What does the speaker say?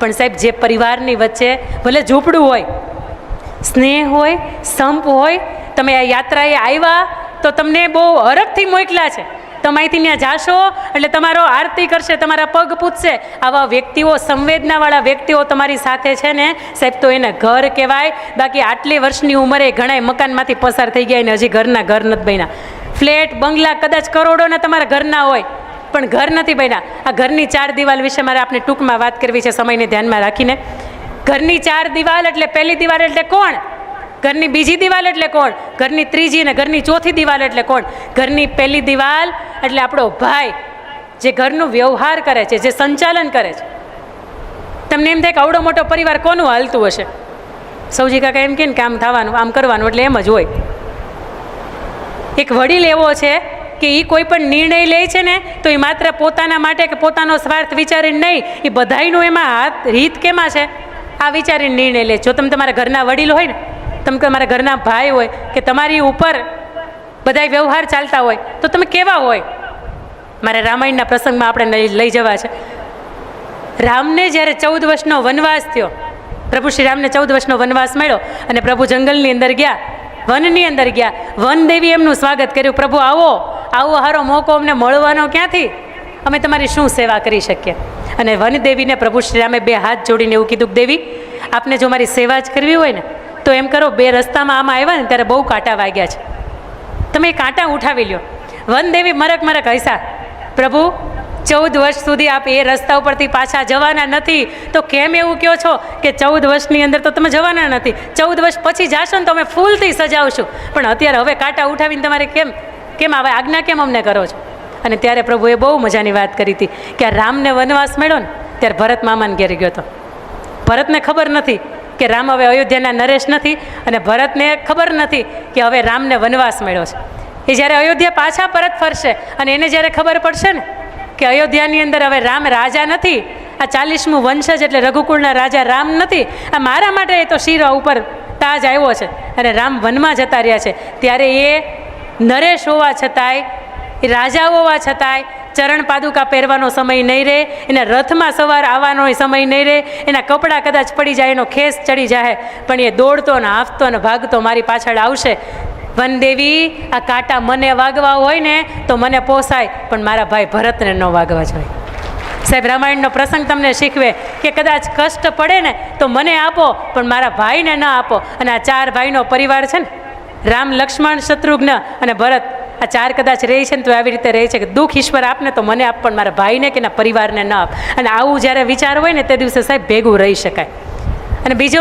પણ સાહેબ જે પરિવારની વચ્ચે ભલે ઝૂંપડું હોય, સ્નેહ હોય, સંપ હોય, તમે આ યાત્રાએ આવ્યા તો તમને બહુ હરખથી મોકલ્યા છે, તમે અહીંથી ત્યાં જાશો એટલે તમારો આરતી કરશે, તમારા પગ પૂછશે, આવા વ્યક્તિઓ, સંવેદનાવાળા વ્યક્તિઓ તમારી સાથે છે ને સાહેબ, તો એને ઘર કહેવાય. બાકી આટલી વર્ષની ઉંમરે ઘણા મકાનમાંથી પસાર થઈ ગયા અને હજી ઘરના ઘર નથી બન્યા. ફ્લેટ, બંગલા કદાચ કરોડોના તમારા ઘરના હોય, પણ ઘર નથી બન્યા. આ ઘરની ચાર દિવાલ વિશે મારે આપને ટૂંકમાં વાત કરવી છે, સમયને ધ્યાનમાં રાખીને. ઘરની ચાર દિવાલ એટલે પહેલી દિવાલ એટલે કોણ? ઘરની બીજી દિવાલ એટલે કોણ? ઘરની ત્રીજી અને ઘરની ચોથી દિવાલ એટલે કોણ? ઘરની પહેલી દિવાલ એટલે આપણો ભાઈ, જે ઘરનું વ્યવહાર કરે છે, જે સંચાલન કરે છે. તમને એમ થાય કે આવડો મોટો પરિવાર કોનું હાલતું હશે? સૌજી કાકા એમ કે આમ થવાનું, આમ કરવાનું, એટલે એમ જ હોય. એક વડીલ એવો છે કે એ કોઈ પણ નિર્ણય લે છે ને તો એ માત્ર પોતાના માટે કે પોતાનો સ્વાર્થ વિચારીને નહીં, એ બધાયનું એમાં હિત કેમાં છે આ વિચારીને નિર્ણય લે. જો તમે તમારા ઘરના વડીલ હોય ને, તમે તમારા ઘરના ભાઈ હોય કે તમારી ઉપર બધા વ્યવહાર ચાલતા હોય તો તમે કેવા હોય? મારે રામાયણના પ્રસંગમાં આપણે લઈ જવા છે. રામને જ્યારે 14 વર્ષનો વનવાસ થયો, પ્રભુ શ્રી રામને 14 વર્ષનો વનવાસ મળ્યો અને પ્રભુ જંગલની અંદર ગયા, વનની અંદર ગયા. વનદેવી એમનું સ્વાગત કર્યું, પ્રભુ આવો, આવો હારો મોકો અમને મળવાનો ક્યાંથી? અમે તમારી શું સેવા કરી શકીએ? અને વનદેવીને પ્રભુ શ્રી રામે 2 હાથ જોડીને એવું કીધું કે દેવી, આપને જો મારી સેવા જ કરવી હોય ને તો એમ કરો, 2 રસ્તામાં આમાં આવ્યા ને ત્યારે બહુ કાંટા વાગ્યા છે, તમે એ કાંટા ઉઠાવી લ્યો. વનદેવી મરક મરક હસ્યા, પ્રભુ 14 વર્ષ સુધી આપ એ રસ્તા ઉપરથી પાછા જવાના નથી, તો કેમ એવું કહો છો કે 14 વર્ષની અંદર તો તમે જવાના નથી, 14 વર્ષ પછી જાશો ને તો અમે ફૂલથી સજાવશું, પણ અત્યારે હવે કાંટા ઉઠાવીને તમારે કેમ આવે આજ્ઞા કેમ અમને કરો છો? અને ત્યારે પ્રભુએ બહુ મજાની વાત કરી હતી કે આ રામને વનવાસ મળ્યો ને ત્યારે ભરત મામાને ઘેર ગયો હતો. ભરતને ખબર નથી કે રામ હવે અયોધ્યાના નરેશ નથી, અને ભરતને ખબર નથી કે હવે રામને વનવાસ મળ્યો છે. એ જ્યારે અયોધ્યા પાછા પરત ફરશે અને એને જ્યારે ખબર પડશે ને કે અયોધ્યાની અંદર હવે રામ રાજા નથી, આ 40મું વંશજ એટલે રઘુકુળના રાજા રામ નથી, આ મારા માટે એ તો શિરા ઉપર તાજ આવ્યો છે અને રામ વનમાં જતા રહ્યા છે, ત્યારે એ નરેશ હોવા છતાંય, એ રાજા હોવા છતાંય ચરણ પાદુકા પહેરવાનો સમય નહીં રહે, એના રથમાં સવાર આવવાનો સમય નહીં રહે, એના કપડાં કદાચ પડી જાય, એનો ખેસ ચડી જાય, પણ એ દોડતો ને હાંફતો ને ભાગતો મારી પાછળ આવશે. વનદેવી, આ કાંટા મને વાગવા હોય ને તો મને પોસાય, પણ મારા ભાઈ ભરતને ન વાગવા જોઈએ. સાહેબ, રામાયણનો પ્રસંગ તમને શીખવે કે કદાચ કષ્ટ પડે ને તો મને આપો, પણ મારા ભાઈને ન આપો. અને આ 4 ભાઈનો પરિવાર છે ને, રામ, લક્ષ્મણ, શત્રુઘ્ન અને ભરત, આ 4 કદાચ રહે છે ને તો આવી રીતે રહે છે કે દુઃખ ઈશ્વર આપને તો મને આપ, પણ મારા ભાઈને કે એના પરિવારને ન આપ. અને આવું જ્યારે વિચાર હોય ને તે દિવસે સાહેબ ભેગું રહી શકાય. અને બીજો